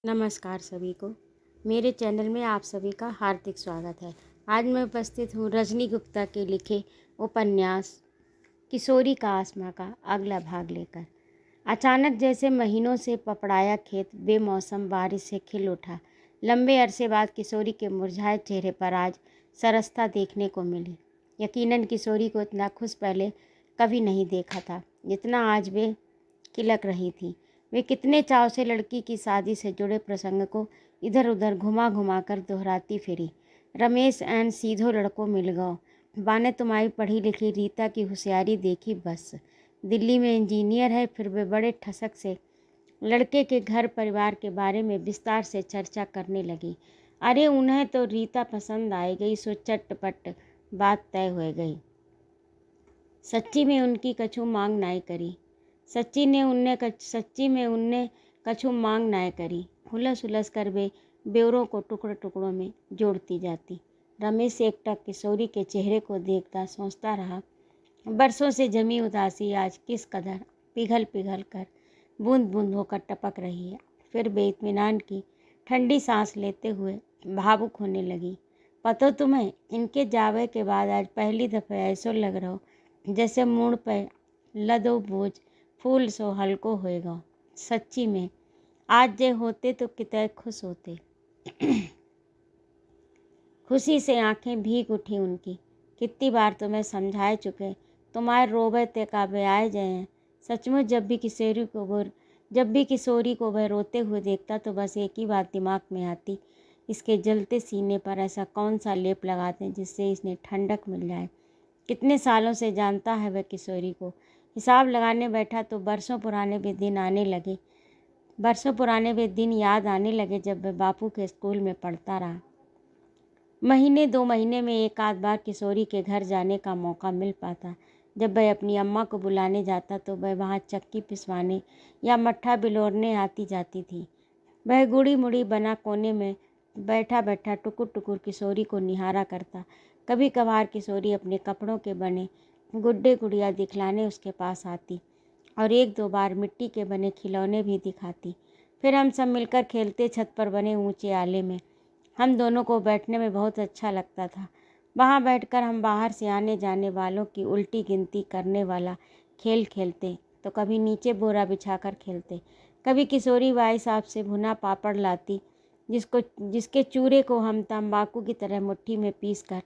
नमस्कार सभी को। मेरे चैनल में आप सभी का हार्दिक स्वागत है। आज मैं उपस्थित हूँ रजनी गुप्ता के लिखे उपन्यास किशोरी का आसमां का अगला भाग लेकर। अचानक जैसे महीनों से पपड़ाया खेत बेमौसम बारिश से खिल उठा। लंबे अरसे बाद किशोरी के मुरझाए चेहरे पर आज सरसता देखने को मिली। यकीनन किशोरी को इतना खुश पहले कभी नहीं देखा था जितना आज वे खिलक रही थी। वे कितने चाव से लड़की की शादी से जुड़े प्रसंग को इधर उधर घुमा घुमा कर दोहराती फिरी। रमेश एन सीधो लड़कों मिल गओ। बाने तुम्हारी पढ़ी लिखी रीता की होशियारी देखी बस। दिल्ली में इंजीनियर है। फिर वे बड़े ठसक से लड़के के घर परिवार के बारे में विस्तार से चर्चा करने लगी। अरे उन्हें तो रीता पसंद आई गई, सो चटपट बात तय हो गई। सच्ची में उनकी कछु मांग नाई करी। सच्ची में उनने कछु मांग नाय करी। हुलस हुलस कर वे ब्योरों को टुकड़ों टुकड़ों में जोड़ती जाती। रमेश एकटक किशोरी के चेहरे को देखता सोचता रहा, बरसों से जमी उदासी आज किस कदर पिघल पिघल कर बूंद बूंद होकर टपक रही है। फिर बेइत्मीनान की ठंडी सांस लेते हुए भावुक होने लगी। पतो तुम्हें, इनके जावे के बाद आज पहली दफ़े ऐसो लग रहो जैसे मुड़ पे लदो बोझ फूल सो हल्को होएगा। सच्ची में आज जे होते तो कितने खुश होते। खुशी से आंखें भीग उठी उनकी। कितनी बार तुम्हें समझाए चुके, तुम्हारे रोबे ते का आए जाए हैं। सचमुच जब भी किशोरी को वह रोते हुए देखता तो बस एक ही बात दिमाग में आती, इसके जलते सीने पर ऐसा कौन सा लेप लगाते हैं जिससे इसने ठंडक मिल जाए। कितने सालों से जानता है वह किशोरी को। हिसाब लगाने बैठा तो बरसों पुराने वे दिन याद आने लगे जब वह बापू के स्कूल में पढ़ता रहा। महीने 2 महीने में एक आध बार किशोरी के घर जाने का मौका मिल पाता। जब वह अपनी अम्मा को बुलाने जाता तो वह वहाँ चक्की पिसवाने या मट्ठा बिलोरने आती जाती थी। वह गुड़ी मुड़ी बना कोने में बैठा बैठा टुकुर टुकुर किशोरी को निहारा करता। कभी कभार किशोरी अपने कपड़ों के बने गुड्डे गुड़िया दिखलाने उसके पास आती और 1-2 बार मिट्टी के बने खिलौने भी दिखाती। फिर हम सब मिलकर खेलते छत पर बने ऊंचे आले में। हम दोनों को बैठने में बहुत अच्छा लगता था। वहाँ बैठकर हम बाहर से आने जाने वालों की उल्टी गिनती करने वाला खेल खेलते, तो कभी नीचे बोरा बिछाकर खेलते। कभी किशोरी भाई साहब से भुना पापड़ लाती जिसके चूरे को हम तंबाकू की तरह मुट्ठी में पीस कर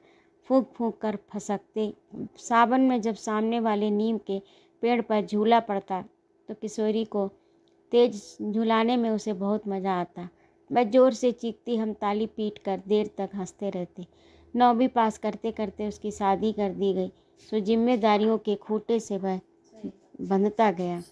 फूंक फूंक कर फसकते। सावन में जब सामने वाले नीम के पेड़ पर झूला पड़ता तो किशोरी को तेज झुलाने में उसे बहुत मज़ा आता। वह जोर से चीखती, हम ताली पीट कर देर तक हंसते रहते। 9वीं पास करते करते उसकी शादी कर दी गई, सो जिम्मेदारियों के खूंटे से वह बंधता गया।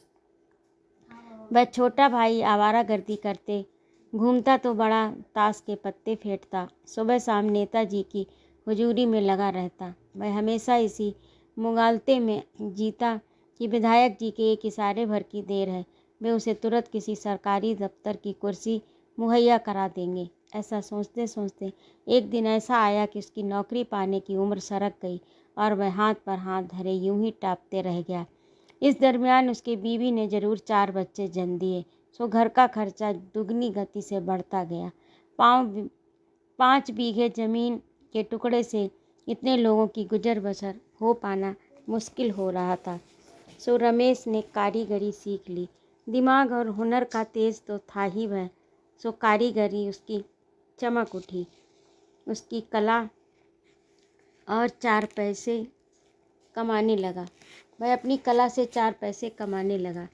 वह छोटा भाई आवारागर्दी करते घूमता तो बड़ा ताश के पत्ते फेंटता। सुबह शाम नेताजी की हुजूरी में लगा रहता। वह हमेशा इसी मुगालते में जीता कि विधायक जी के एक इशारे भर की देर है, वे उसे तुरंत किसी सरकारी दफ्तर की कुर्सी मुहैया करा देंगे। ऐसा सोचते सोचते एक दिन ऐसा आया कि उसकी नौकरी पाने की उम्र सरक गई और वह हाथ पर हाथ धरे यूं ही टापते रह गया। इस दरमियान उसकी बीवी ने जरूर 4 बच्चे जन्म दिए, सो घर का खर्चा दुगनी गति से बढ़ता गया। 5 बीघे जमीन के टुकड़े से इतने लोगों की गुजर बसर हो पाना मुश्किल हो रहा था। सो रमेश ने कारीगरी सीख ली। दिमाग और हुनर का तेज तो था ही वह, सो कारीगरी उसकी चमक उठी। उसकी कला और 4 पैसे कमाने लगा। वह अपनी कला से 4 पैसे कमाने लगा।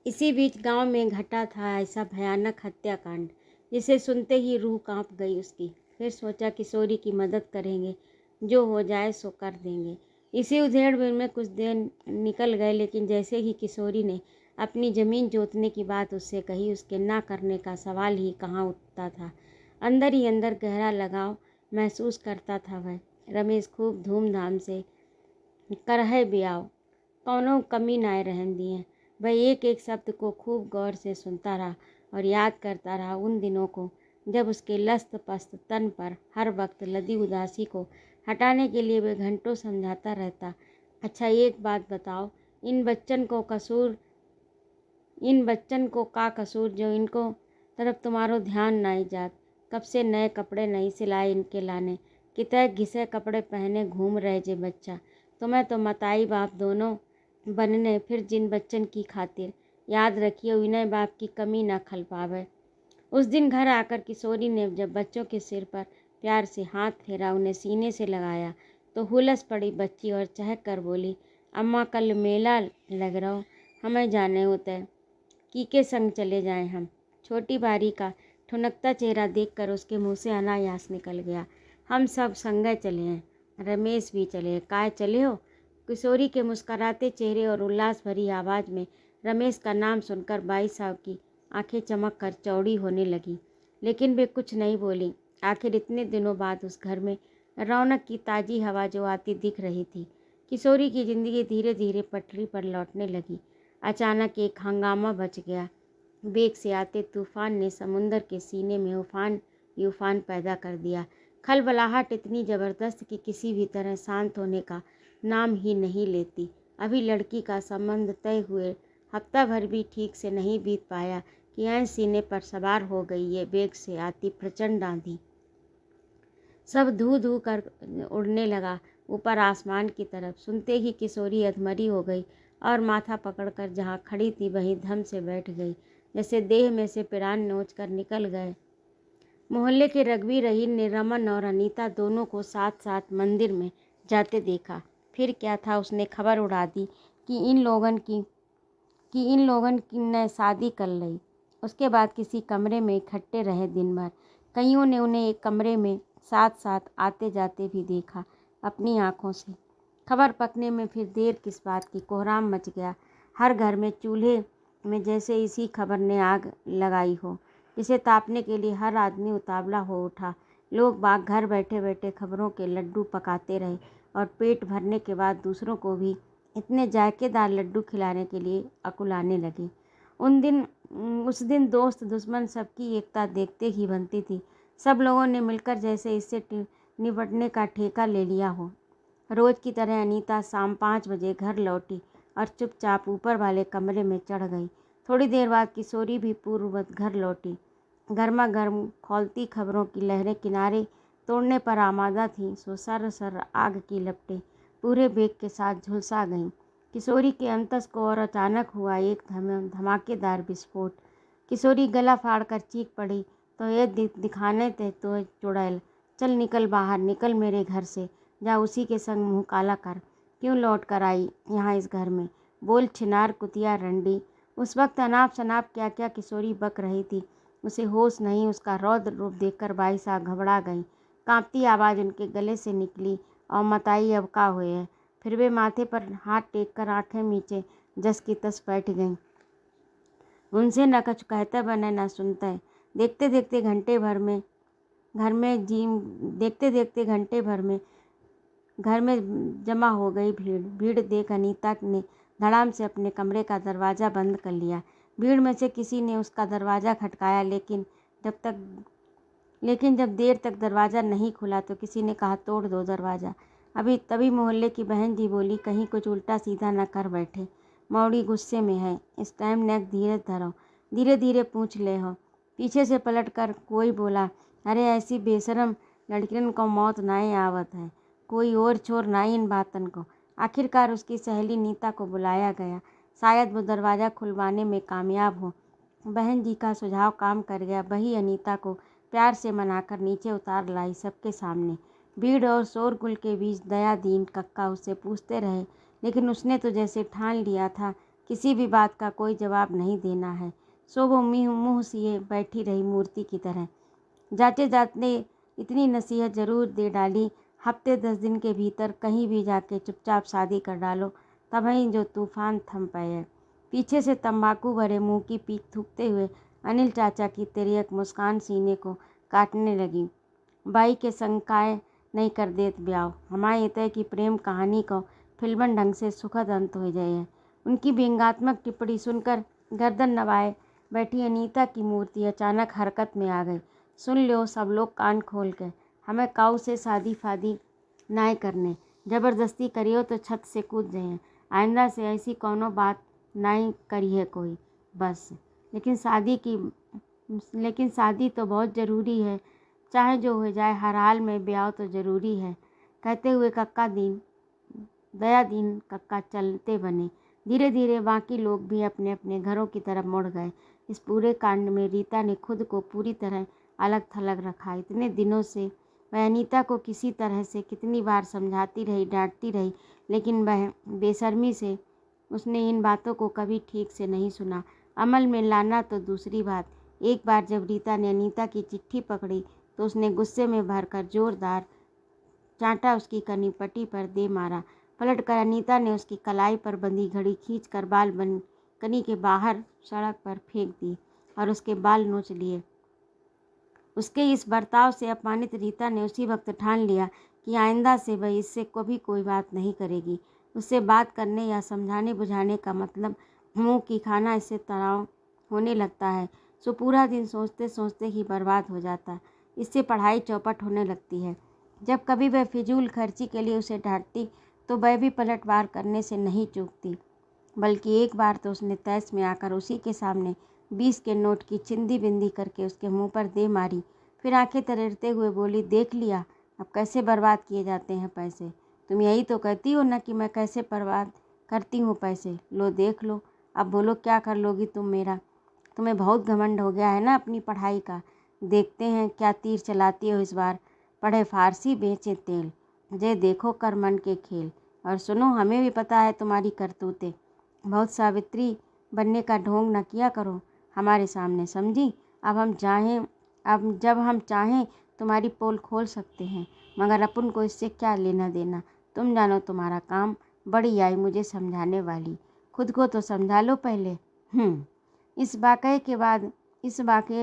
इसी बीच गांव में घटा था ऐसा भयानक हत्याकांड जिसे सुनते ही रूह कांप गई उसकी। फिर सोचा किशोरी की मदद करेंगे, जो हो जाए सो कर देंगे। इसी उधेड़ में कुछ दिन निकल गए, लेकिन जैसे ही किशोरी ने अपनी ज़मीन जोतने की बात उससे कही, उसके ना करने का सवाल ही कहाँ उठता था। अंदर ही अंदर गहरा लगाव महसूस करता था वह। रमेश खूब धूमधाम से करहे बियाव, कौनों कमी नाय रहन दिए। वह एक एक शब्द को खूब गौर से सुनता रहा और याद करता रहा उन दिनों को जब उसके लस्त पस्त तन पर हर वक्त लदी उदासी को हटाने के लिए वह घंटों समझाता रहता। अच्छा एक बात बताओ, इन बच्चन को का कसूर जो इनको तरफ तुम्हारो ध्यान नहीं जात। कब से नए कपड़े नहीं सिलाए इनके लाने, कितने घिसे कपड़े पहने घूम रहे जे बच्चा। तुम्हें तो मताई बाप दोनों बनने, फिर जिन बच्चन की खातिर याद रखिए विनय बाप की कमी न खल पावे। उस दिन घर आकर किशोरी ने जब बच्चों के सिर पर प्यार से हाथ फेरा, उन्हें सीने से लगाया, तो हुलस पड़ी बच्ची और चहक कर बोली, अम्मा कल मेला लग रहा, हमें जाने होता है, की के संग चले जाएं हम। छोटी बारी का ठुनकता चेहरा देखकर उसके मुंह से अनायास निकल गया, हम सब संगे चले हैं, रमेश भी चले। काय चले हो? किशोरी के मुस्कुराते चेहरे और उल्लास भरी आवाज़ में रमेश का नाम सुनकर बाई साहब की आंखें चमक कर चौड़ी होने लगी, लेकिन वे कुछ नहीं बोली। आखिर इतने दिनों बाद उस घर में रौनक की ताज़ी हवा जो आती दिख रही थी। किशोरी की ज़िंदगी धीरे धीरे पटरी पर लौटने लगी। अचानक एक हंगामा बच गया। वेग से आते तूफान ने समुंदर के सीने में उफान पैदा कर दिया। खलबलाहट इतनी ज़बरदस्त कि किसी भी तरह शांत होने का नाम ही नहीं लेती। अभी लड़की का संबंध तय हुए हफ्ता भर भी ठीक से नहीं बीत पाया कि ऐन सीने पर सवार हो गई ये वेग से आती प्रचंड आंधी। सब धू धू कर उड़ने लगा ऊपर आसमान की तरफ। सुनते ही किशोरी अधमरी हो गई और माथा पकड़कर जहाँ खड़ी थी वहीं धम से बैठ गई, जैसे देह में से प्राण नोच कर निकल गए। मोहल्ले के रघुवीर रहीम ने रमन और अनीता दोनों को साथ साथ मंदिर में जाते देखा। फिर क्या था, उसने खबर उड़ा दी कि इन लोगन की ने शादी कर ली। उसके बाद किसी कमरे में इकट्ठे रहे दिन भर। कईयों ने उन्हें एक कमरे में साथ साथ आते जाते भी देखा अपनी आँखों से। खबर पकने में फिर देर किस बात की, कोहराम मच गया। हर घर में चूल्हे में जैसे इसी खबर ने आग लगाई हो, जिसे तापने के लिए हर आदमी उतावला हो उठा। लोग बाग घर बैठे बैठे खबरों के लड्डू पकाते रहे और पेट भरने के बाद दूसरों को भी इतने जायकेदार लड्डू खिलाने के लिए अकुलाने लगे। उस दिन दोस्त दुश्मन सबकी एकता देखते ही बनती थी। सब लोगों ने मिलकर जैसे इससे निपटने का ठेका ले लिया हो। रोज की तरह अनीता शाम 5 बजे घर लौटी और चुपचाप ऊपर वाले कमरे में चढ़ गई। थोड़ी देर बाद किशोरी भी पूर्ववत घर लौटी। गर्मा गर्म खौलती खबरों की लहरें किनारे तोड़ने पर आमादा थीं, सो सर आग की लपटें पूरे बेग के साथ झुलसा गईं। किशोरी के अंतस को और अचानक हुआ एक धमाकेदार विस्फोट। किशोरी गला फाड़कर चीख पड़ी, तो ये दिखाने थे तो चुड़ैल, चल निकल बाहर, निकल मेरे घर से, जा उसी के संग मुँह काला कर। क्यों लौट कर आई यहाँ इस घर में? बोल छिनार कुतिया रंडी। उस वक्त अनाप शनाप क्या क्या किशोरी बक रही थी, उसे होश नहीं। उसका रौद्र रूप देखकर बाई साहब घबरा गई। कांपती आवाज़ उनके गले से निकली, और मताई अब का हुए है। फिर वे माथे पर हाथ टेक कर आंखें मीचे जस की तस बैठ गईं। उनसे न कुछ कहते बने न सुनते। देखते देखते घंटे भर में घर में जमा हो गई भीड़ देख अनीता ने धड़ाम से अपने कमरे का दरवाज़ा बंद कर लिया। भीड़ में से किसी ने उसका दरवाज़ा खटकाया, लेकिन जब देर तक दरवाज़ा नहीं खुला तो किसी ने कहा, तोड़ दो दरवाज़ा। तभी मोहल्ले की बहन जी बोली, कहीं कुछ उल्टा सीधा न कर बैठे, मौड़ी गुस्से में है, इस टाइम नेक धीरे धरो, धीरे धीरे पूछ ले हो। पीछे से पलट कर कोई बोला, अरे ऐसी बेशरम लड़कियन को मौत नाई आवत है, कोई और छोर नाई इन बातन को। आखिरकार उसकी सहेली नीता को बुलाया गया, शायद वो दरवाज़ा खुलवाने में कामयाब हो। बहन जी का सुझाव काम कर गया। वही अनीता को प्यार से मनाकर नीचे उतार लाई सबके सामने। भीड़ और शोरगुल के बीच दया दीन कक्का उससे पूछते रहे, लेकिन उसने तो जैसे ठान लिया था किसी भी बात का कोई जवाब नहीं देना है। सो वो मुँह सिए बैठी रही मूर्ति की तरह। जाते जाते इतनी नसीहत ज़रूर दे डाली, हफ्ते 10 दिन के भीतर कहीं भी जाके चुपचाप शादी कर डालो, तभी जो तूफान थम पाए। पीछे से तंबाकू भरे मुंह की पीक थूकते हुए अनिल चाचा की तिर्यक मुस्कान सीने को काटने लगी। बाई के संग काय नहीं कर देत ब्याह, हमारे इतने की प्रेम कहानी को फिल्मन ढंग से सुखद अंत हो जाए है। उनकी व्यंग्यात्मक टिप्पणी सुनकर गर्दन नवाए बैठी अनीता की मूर्ति अचानक हरकत में आ गई। सुन लो सब लोग कान खोल के, हमें काऊ से शादी फादी नाय करने, ज़बरदस्ती करियो तो छत से कूद जाए। आइंदा से ऐसी कोनो बात नहीं करिए कोई, बस। लेकिन शादी की लेकिन शादी तो बहुत ज़रूरी है, चाहे जो हो जाए हर हाल में ब्याह तो ज़रूरी है। कहते हुए दया दीन कक्का चलते बने। धीरे धीरे बाकी लोग भी अपने अपने घरों की तरफ मुड़ गए। इस पूरे कांड में रीता ने खुद को पूरी तरह अलग थलग रखा। इतने दिनों से वह अनीता को किसी तरह से कितनी बार समझाती रही, डांटती रही, लेकिन वह बेशर्मी से उसने इन बातों को कभी ठीक से नहीं सुना। अमल में लाना तो दूसरी बात। एक बार जब रीता ने अनीता की चिट्ठी पकड़ी तो उसने गुस्से में भरकर जोरदार चांटा उसकी कनीपट्टी पर दे मारा। पलटकर अनीता ने उसकी कलाई पर बंधी घड़ी खींचकर बालकनी के बाहर सड़क पर फेंक दी और उसके बाल नोच लिए। उसके इस बर्ताव से अपमानित रीता ने उसी वक्त ठान लिया कि आइंदा से वह इससे कभी कोई बात नहीं करेगी। उससे बात करने या समझाने बुझाने का मतलब मुंह की खाना इससे तनाव होने लगता है, सो पूरा दिन सोचते सोचते ही बर्बाद हो जाता। इससे पढ़ाई चौपट होने लगती है। जब कभी वह फिजूल खर्ची के लिए उसे डांटती तो वह भी पलटवार करने से नहीं चूकती, बल्कि एक बार तो उसने तैस में आकर उसी के सामने 20 के नोट की चिंदी बिंदी करके उसके मुंह पर दे मारी। फिर आंखें तरेरते हुए बोली, देख लिया अब कैसे बर्बाद किए जाते हैं पैसे। तुम यही तो कहती हो ना कि मैं कैसे बर्बाद करती हूँ पैसे। लो देख लो, अब बोलो क्या कर लोगी तुम मेरा। तुम्हें बहुत घमंड हो गया है ना अपनी पढ़ाई का। देखते हैं क्या तीर चलाती हो इस बार। पढ़े फारसी बेचे तेल, जे देखो कर मन के खेल। और सुनो, हमें भी पता है तुम्हारी करतूतें। बहुत सावित्री बनने का ढोंग न किया करो हमारे सामने, समझी। अब जब हम चाहें तुम्हारी पोल खोल सकते हैं, मगर अपन को इससे क्या लेना देना। तुम जानो तुम्हारा काम। बड़ी आई मुझे समझाने वाली, खुद को तो समझा लो पहले। इस वाकये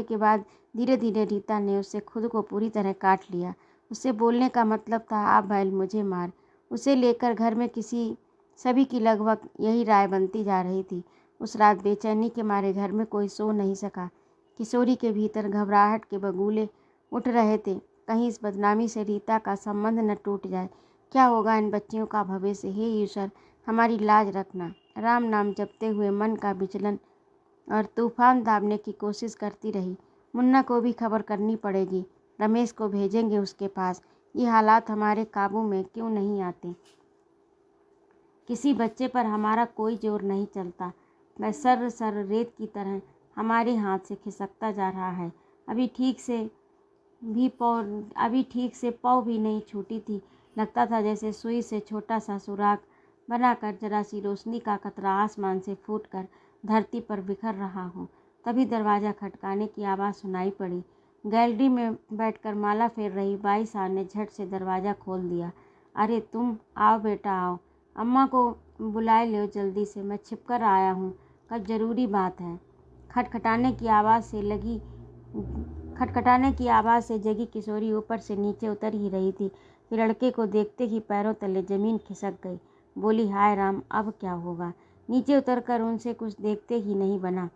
के बाद धीरे धीरे रीता ने उससे खुद को पूरी तरह काट लिया। उससे बोलने का मतलब था, आप बैल मुझे मार। उसे लेकर घर में सभी की लगभग यही राय बनती जा रही थी। उस रात बेचैनी के मारे घर में कोई सो नहीं सका। किशोरी के भीतर घबराहट के बगुले उठ रहे थे। कहीं इस बदनामी से रीता का संबंध न टूट जाए। क्या होगा इन बच्चियों का भविष्य। हे ईश्वर, हमारी लाज रखना। राम नाम जपते हुए मन का विचलन और तूफान दाबने की कोशिश करती रही। मुन्ना को भी खबर करनी पड़ेगी, रमेश को भेजेंगे उसके पास। ये हालात हमारे काबू में क्यों नहीं आते। किसी बच्चे पर हमारा कोई जोर नहीं चलता। वह सर रेत की तरह हमारे हाथ से खिसकता जा रहा है। अभी ठीक से पौ भी नहीं छूटी थी। लगता था जैसे सुई से छोटा सा सुराख बनाकर जरा सी रोशनी का कतरा आसमान से फूटकर धरती पर बिखर रहा हो। तभी दरवाज़ा खटकाने की आवाज़ सुनाई पड़ी। गैलरी में बैठकर माला फेर रही बाई साहब ने झट से दरवाज़ा खोल दिया। अरे तुम आओ बेटा आओ, अम्मा को बुलाए लो जल्दी से, मैं छिपकर आया हूँ, कल ज़रूरी बात है। खटखटाने की आवाज़ से जगी किशोरी ऊपर से नीचे उतर ही रही थी कि लड़के को देखते ही पैरों तले ज़मीन खिसक गई। बोली, हाय राम, अब क्या होगा। नीचे उतरकर उनसे कुछ देखते ही नहीं बना।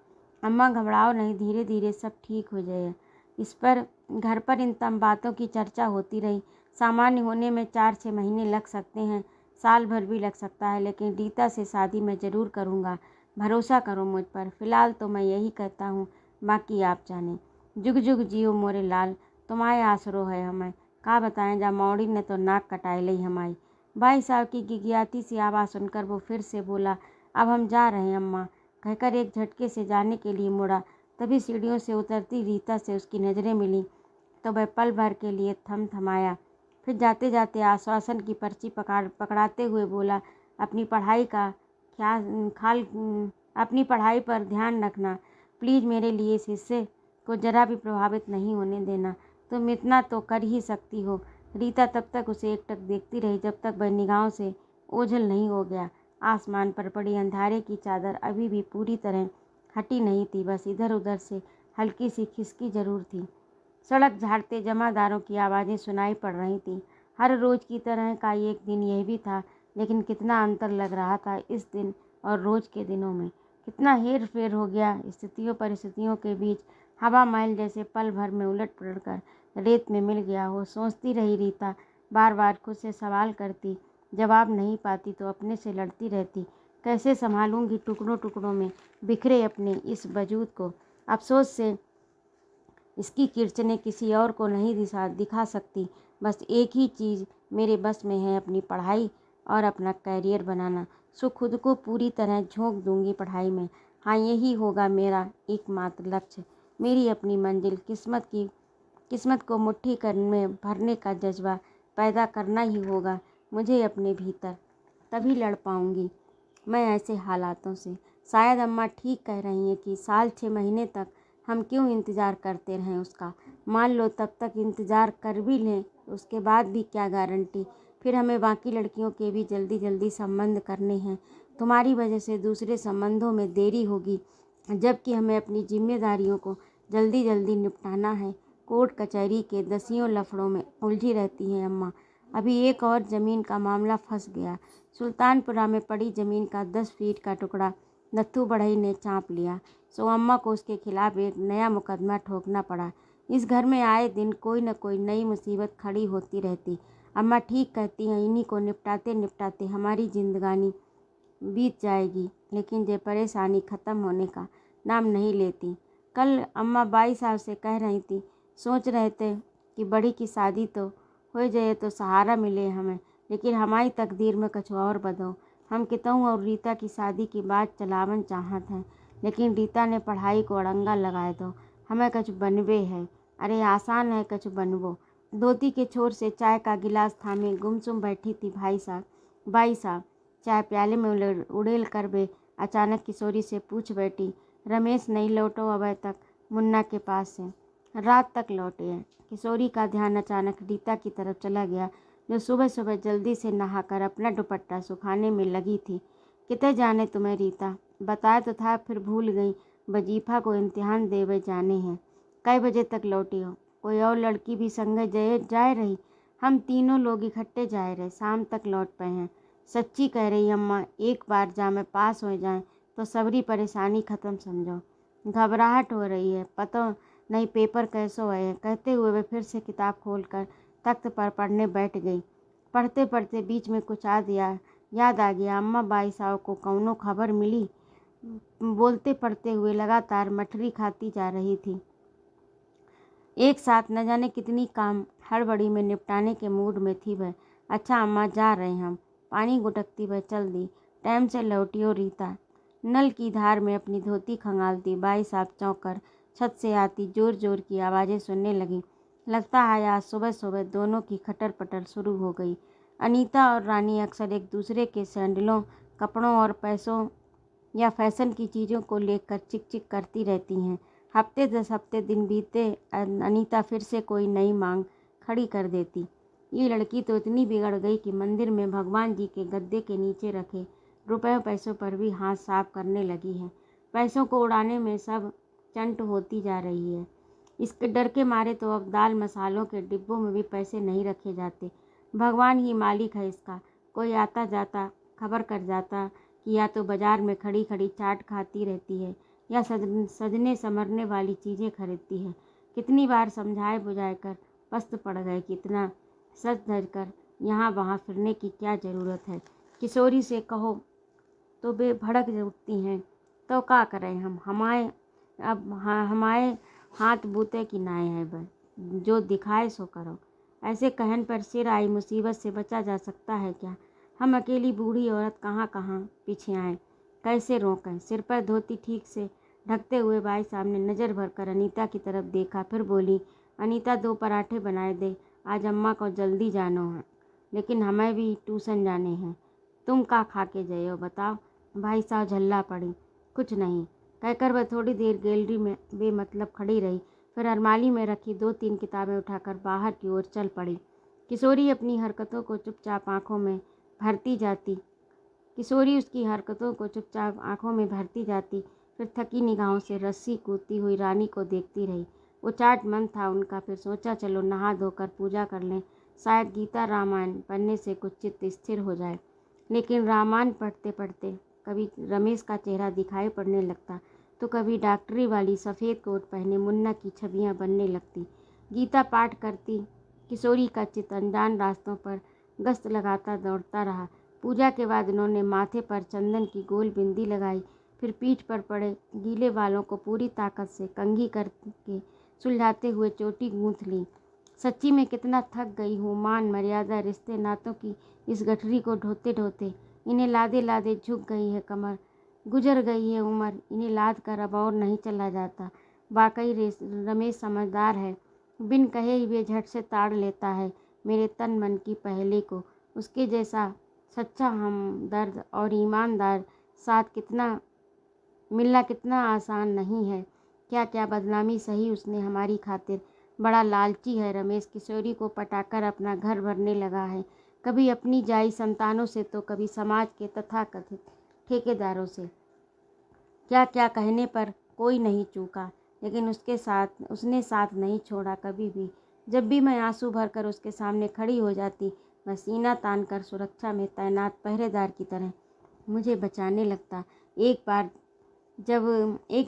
अम्मा घबराओ नहीं, धीरे धीरे सब ठीक हो जाएगा। इस पर घर पर इन तमाम बातों की चर्चा होती रही। सामान्य होने में 4-6 महीने लग सकते हैं, साल भर भी लग सकता है, लेकिन रीता से शादी मैं ज़रूर करूँगा। भरोसा करो मुझ पर। फ़िलहाल तो मैं यही कहता हूँ, बाकी आप जाने। जुग जुग जियो मोरे लाल, तुम्हारे आसरो है हमें। का बताएं, जा मौड़ी ने तो नाक कटाई ली हमारी। भाई साहब की गिगियाती सी आवाज़ सुनकर वो फिर से बोला, अब हम जा रहे हैं अम्मा, कहकर एक झटके से जाने के लिए मुड़ा। तभी सीढ़ियों से उतरती रीता से उसकी नज़रें मिली तो वह पल भर के लिए थमाया। फिर जाते जाते आश्वासन की पर्ची पकड़ाते हुए बोला, अपनी पढ़ाई पर ध्यान रखना प्लीज़। मेरे लिए इस हिस्से को जरा भी प्रभावित नहीं होने देना। तुम इतना तो कर ही सकती हो। रीता तब तक उसे एकटक देखती रही जब तक वह निगाहों से ओझल नहीं हो गया। आसमान पर पड़ी अंधारे की चादर अभी भी पूरी तरह हटी नहीं थी, बस इधर उधर से हल्की सी खिसकी जरूर थी। सड़क झाड़ते जमादारों की आवाज़ें सुनाई पड़ रही थीं। हर रोज़ की तरह का एक दिन यह भी था, लेकिन कितना अंतर लग रहा था इस दिन और रोज़ के दिनों में। कितना हेर फेर हो गया स्थितियों परिस्थितियों के बीच। हवा महल जैसे पल भर में उलट पलट कर रेत में मिल गया हो। सोचती रही रीता, बार बार खुद से सवाल करती, जवाब नहीं पाती तो अपने से लड़ती रहती। कैसे संभालूंगी टुकड़ों टुकड़ों में बिखरे अपने इस वजूद को। अफसोस से इसकी किरचने किसी और को नहीं दिखा सकती। बस एक ही चीज़ मेरे बस में है, अपनी पढ़ाई और अपना कैरियर बनाना। सो खुद को पूरी तरह झोंक दूंगी पढ़ाई में। हाँ, यही होगा मेरा एकमात्र लक्ष्य, मेरी अपनी मंजिल। किस्मत को मुट्ठी में भरने का जज्बा पैदा करना ही होगा मुझे अपने भीतर, तभी लड़ पाऊंगी मैं ऐसे हालातों से। शायद अम्मा ठीक कह रही हैं कि साल 6 महीने तक हम क्यों इंतज़ार करते रहें उसका। मान लो तब तक इंतज़ार कर भी लें, उसके बाद भी क्या गारंटी। फिर हमें बाकी लड़कियों के भी जल्दी जल्दी संबंध करने हैं। तुम्हारी वजह से दूसरे संबंधों में देरी होगी, जबकि हमें अपनी जिम्मेदारियों को जल्दी जल्दी निपटाना है। कोर्ट कचहरी के दसियों लफड़ों में उलझी रहती हैं अम्मा। अभी एक और ज़मीन का मामला फंस गया। सुल्तानपुरा में पड़ी ज़मीन का 10 फीट का टुकड़ा नत्थू बढ़ई ने चाँप लिया। सो अम्मा को उसके खिलाफ एक नया मुकदमा ठोकना पड़ा। इस घर में आए दिन कोई न कोई नई मुसीबत खड़ी होती रहती। अम्मा ठीक कहती हैं, इन्हीं को निपटाते निपटाते हमारी जिंदगानी बीत जाएगी, लेकिन ये परेशानी ख़त्म होने का नाम नहीं लेती। कल अम्मा बाई साहब से कह रही थी, सोच रहे थे कि बड़ी की शादी तो हो जाए तो सहारा मिले हमें, लेकिन हमारी तकदीर में कुछ और बदो। हम कितऊ और रीता की शादी की बात चलावन चाहत हैं, लेकिन रीता ने पढ़ाई को अड़ंगा लगाए दो। हमें कुछ बनबे है। अरे आसान है कुछ बनबो। धोती के छोर से चाय का गिलास थामे गुमसुम बैठी थी बाई साहब चाय प्याले में उड़ेल कर वे अचानक किशोरी से पूछ बैठी, रमेश नहीं लौटो अभी तक मुन्ना के पास से? रात तक लौटे हैं। किशोरी का ध्यान अचानक रीता की तरफ चला गया, जो सुबह सुबह जल्दी से नहाकर अपना दुपट्टा सुखाने में लगी थी। कितने जाने तुम्हें रीता? बताया तो था, फिर भूल गई। वजीफा को इम्तिहान देवे जाने हैं। कई बजे तक लौटी हो? कोई और लड़की भी संग जाए रही? हम तीनों लोग इकट्ठे जाए रहे, शाम तक लौट पाए हैं। सच्ची कह रही अम्मा, एक बार जा में पास हो जाए तो सबरी परेशानी ख़त्म समझो। घबराहट हो रही है, पता नहीं पेपर कैसे है। कहते हुए वे फिर से किताब खोलकर तख्त पर पढ़ने बैठ गई। पढ़ते पढ़ते बीच में कुछ याद आ गया। अम्मा बाई साहब को कौनो खबर मिली? बोलते पढ़ते हुए लगातार मठरी खाती जा रही थी। एक साथ न जाने कितनी काम हड़बड़ी में निपटाने के मूड में थी वह। अच्छा अम्मा, जा रहे हम। पानी गुटकती वह चल दी। टाइम से लौटियो रीता। नल की धार में अपनी धोती खंगालती बाई साहब चौंकर छत से आती जोर जोर की आवाज़ें सुनने लगी। लगता है आज सुबह सुबह दोनों की खटर पटर शुरू हो गई। अनीता और रानी अक्सर एक दूसरे के सैंडलों, कपड़ों और पैसों या फैशन की चीज़ों को लेकर चिक चिक करती रहती हैं। हफ्ते 10 हफ्ते दिन बीते, अनीता फिर से कोई नई मांग खड़ी कर देती। ये लड़की तो इतनी बिगड़ गई कि मंदिर में भगवान जी के गद्दे के नीचे रखे रुपयों पैसों पर भी हाथ साफ करने लगी है। पैसों को उड़ाने में सब चंट होती जा रही है। इसके डर के मारे तो अब दाल मसालों के डिब्बों में भी पैसे नहीं रखे जाते। भगवान ही मालिक है इसका। कोई आता जाता खबर कर जाता कि या तो बाज़ार में खड़ी खड़ी चाट खाती रहती है या सजने संवरने वाली चीज़ें खरीदती है। कितनी बार समझाए बुझाए कर पस्त पड़ गए कि इतना सज धज कर यहाँ वहाँ फिरने की क्या ज़रूरत है। किशोरी से कहो तो वे भड़क उठती हैं। तो क्या करें हम? हमारे हाथ बूते की नाए है वह, जो दिखाए सो करो। ऐसे कहन पर सिर आई मुसीबत से बचा जा सकता है क्या? हम अकेली बूढ़ी औरत कहाँ कहाँ पीछे आएँ, कैसे रोकें? सिर पर धोती ठीक से ढकते हुए भाई साहब ने नज़र भरकर अनीता की तरफ देखा, फिर बोली, अनीता 2 पराठे बनाए दे, आज अम्मा को जल्दी जानो है, लेकिन हमें भी ट्यूशन जाने हैं। तुम का खा के गए हो बताओ? भाई साहब झल्ला पड़ी। कुछ नहीं कहकर वह थोड़ी देर गैलरी में बेमतलब खड़ी रही, फिर अलमारी में रखी 2-3 किताबें उठाकर बाहर की ओर चल पड़ी। किशोरी अपनी हरकतों को चुपचाप आंखों में भरती जाती फिर थकी निगाहों से रस्सी कूदती हुई रानी को देखती रही। वो चाट मन था उनका, फिर सोचा चलो नहा धोकर पूजा कर लें, शायद गीता रामायण पढ़ने से कुछ चित्त स्थिर हो जाए। लेकिन रामायण पढ़ते पढ़ते कभी रमेश का चेहरा दिखाई पड़ने लगता, तो कभी डॉक्टरी वाली सफ़ेद कोट पहने मुन्ना की छवियां बनने लगती। गीता पाठ करती किशोरी का चित्त अनजान रास्तों पर गश्त लगाता दौड़ता रहा। पूजा के बाद उन्होंने माथे पर चंदन की गोल बिंदी लगाई, फिर पीठ पर पड़े गीले बालों को पूरी ताकत से कंघी करके सुलझाते हुए चोटी गूंथ ली। सच्ची में कितना थक गई हूँ। मान मर्यादा रिश्ते नातों की इस गठरी को ढोते ढोते इन्हें लादे लादे झुक गई है कमर। गुजर गई है उम्र, इन्हें लाद कर अब और नहीं चला जाता। वाकई रमेश समझदार है, बिन कहे हुए झट से ताड़ लेता है मेरे तन मन की पहेली को। उसके जैसा सच्चा हमदर्द और ईमानदार साथ मिलना कितना आसान नहीं है। क्या क्या बदनामी सही उसने हमारी खातिर। बड़ा लालची है रमेश, किशोरी को पटाकर अपना घर भरने लगा है, कभी अपनी जाई संतानों से तो कभी समाज के तथाकथित ठेकेदारों से। क्या क्या कहने पर कोई नहीं चूका, लेकिन उसने साथ नहीं छोड़ा कभी भी। जब भी मैं आंसू भरकर उसके सामने खड़ी हो जाती, वह सीना तान कर सुरक्षा में तैनात पहरेदार की तरह मुझे बचाने लगता। एक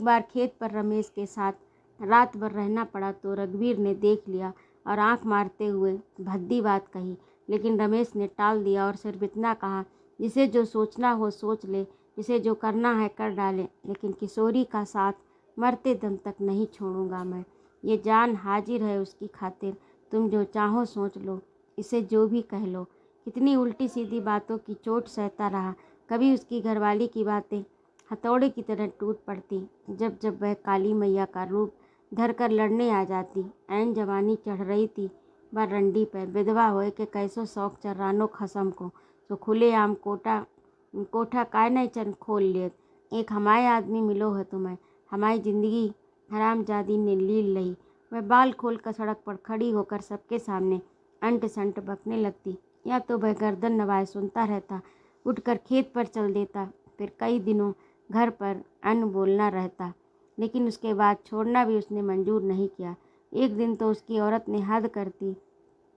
बार खेत पर रमेश के साथ रात भर रहना पड़ा तो रघुवीर ने देख लिया और आंख मारते हुए भद्दी बात कही, लेकिन रमेश ने टाल दिया और सिर्फ इतना कहा, जिसे जो सोचना हो सोच ले, जिसे जो करना है कर डाले, लेकिन किशोरी का साथ मरते दम तक नहीं छोड़ूंगा मैं। ये जान हाजिर है उसकी खातिर, तुम जो चाहो सोच लो, इसे जो भी कह लो। कितनी उल्टी सीधी बातों की चोट सहता रहा। कभी उसकी घरवाली की बातें हथौड़े की तरह टूट पड़ती, जब जब वह काली मैया का रूप धरकर लड़ने आ जाती। ऐन जवानी चढ़ रही थी वह रंडी पर, विधवा होए के कैसो शौक चर्रानो खसम को, तो खुलेआम कोठा काय नहीं चन खोल लियत। एक हमारे आदमी मिलो है तुम्हें, हमारी जिंदगी हरामजादी ने लील लही। वह बाल खोल कर सड़क पर खड़ी होकर सबके सामने अंट संट बकने लगती, या तो वह गर्दन नवाए सुनता रहता, उठकर खेत पर चल देता, फिर कई दिनों घर पर अन्न बोलना रहता, लेकिन उसके बाद छोड़ना भी उसने मंजूर नहीं किया। एक दिन तो उसकी औरत ने हद करती,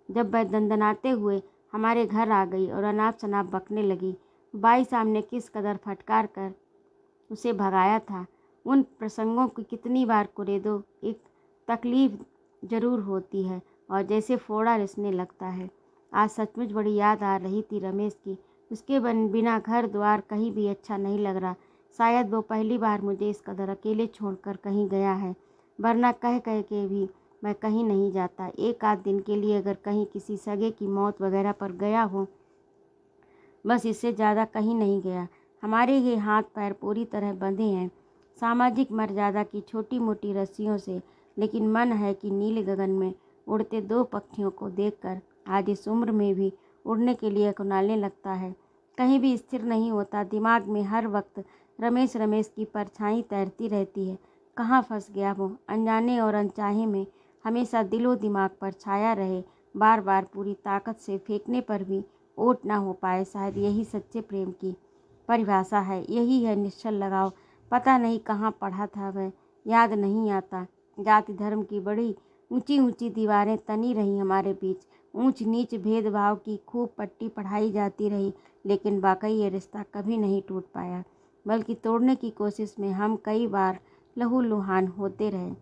जब वह दंदनाते हुए हमारे घर आ गई और अनाप शनाप बकने लगी। बाई साहब ने किस कदर फटकार कर उसे भगाया था, उन प्रसंगों की कितनी बार कुरेदो। एक तकलीफ जरूर होती है और जैसे फोड़ा रिसने लगता है। आज सचमुच बड़ी याद आ रही थी रमेश की। उसके बिना घर द्वार कहीं भी अच्छा नहीं लग रहा। शायद वो पहली बार मुझे इस कदर अकेले छोड़कर कहीं गया है, वरना कह कह के भी मैं कहीं नहीं जाता। एक आध दिन के लिए अगर कहीं किसी सगे की मौत वगैरह पर गया हो, बस इससे ज़्यादा कहीं नहीं गया। हमारे ये हाथ पैर पूरी तरह बंधे हैं सामाजिक मर्यादा की छोटी मोटी रस्सियों से, लेकिन मन है कि नीले गगन में उड़ते दो पक्षियों को देखकर आज इस उम्र में भी उड़ने के लिए कुनालने लगता है। कहीं भी स्थिर नहीं होता, दिमाग में हर वक्त रमेश रमेश की परछाई तैरती रहती है। कहाँ फंस गया वो, अनजाने और अनचाहे में हमेशा दिलो दिमाग पर छाया रहे, बार बार पूरी ताकत से फेंकने पर भी ओट ना हो पाए। शायद यही सच्चे प्रेम की परिभाषा है, यही है निश्चल लगाव। पता नहीं कहाँ पढ़ा था वह, याद नहीं आता। जाति धर्म की बड़ी ऊंची ऊंची दीवारें तनी रही हमारे बीच, ऊंच नीच भेदभाव की खूब पट्टी पढ़ाई जाती रही, लेकिन वाकई ये रिश्ता कभी नहीं टूट पाया, बल्कि तोड़ने की कोशिश में हम कई बार लहूलुहान होते रहे।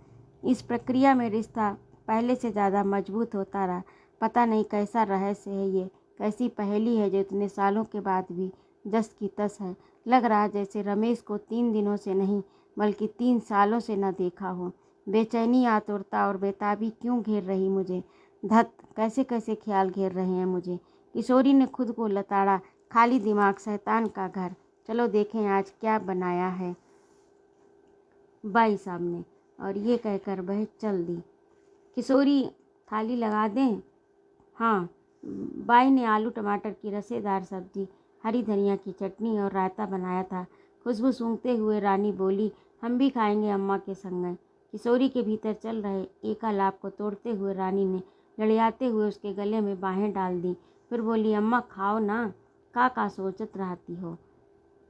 इस प्रक्रिया में रिश्ता पहले से ज़्यादा मजबूत होता रहा। पता नहीं कैसा रहस्य है ये, कैसी पहेली है जो इतने सालों के बाद भी जस की तस है। लग रहा जैसे रमेश को 3 दिनों से नहीं बल्कि 3 सालों से न देखा हो। बेचैनी, आतुरता और बेताबी क्यों घेर रही मुझे। धत, कैसे कैसे ख्याल घेर रहे हैं मुझे। किशोरी ने खुद को लताड़ा, खाली दिमाग शैतान का घर। चलो देखें आज क्या बनाया है बाई साहब ने, और ये कहकर वह चल दी। किशोरी, थाली लगा दें? हाँ। बाई ने आलू टमाटर की रसेदार सब्जी, हरी धनिया की चटनी और रायता बनाया था। खुशबू सूंघते हुए रानी बोली, हम भी खाएंगे अम्मा के संग। किशोरी के भीतर चल रहे एकालाप को तोड़ते हुए रानी ने लड़ियाते हुए उसके गले में बाहें डाल दी, फिर बोली, अम्मा खाओ ना, का सोचत रहती हो।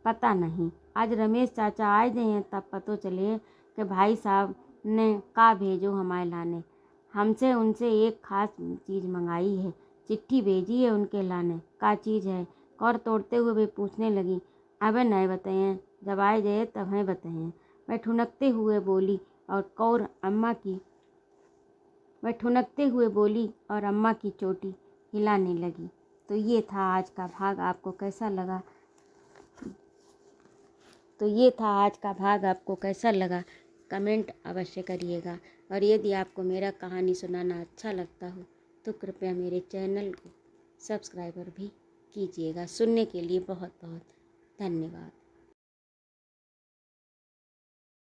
पता नहीं, आज रमेश चाचा आए गए हैं तब पतो चले कि भाई साहब ने का भेजो हमारे लाने। हमसे उनसे एक खास चीज़ मंगाई है, चिट्ठी भेजी है उनके लाने। का चीज़ है? कौर तोड़ते हुए वे पूछने लगी। अबे नहीं बताएं, जब आए गए तब हैं बताएं। वह ठुनकते हुए बोली और अम्मा की चोटी हिलाने लगी। तो ये था आज का भाग, आपको कैसा लगा? कमेंट अवश्य करिएगा। और यदि आपको मेरा कहानी सुनाना अच्छा लगता हो तो कृपया मेरे चैनल को सब्सक्राइबर भी कीजिएगा। सुनने के लिए बहुत बहुत धन्यवाद।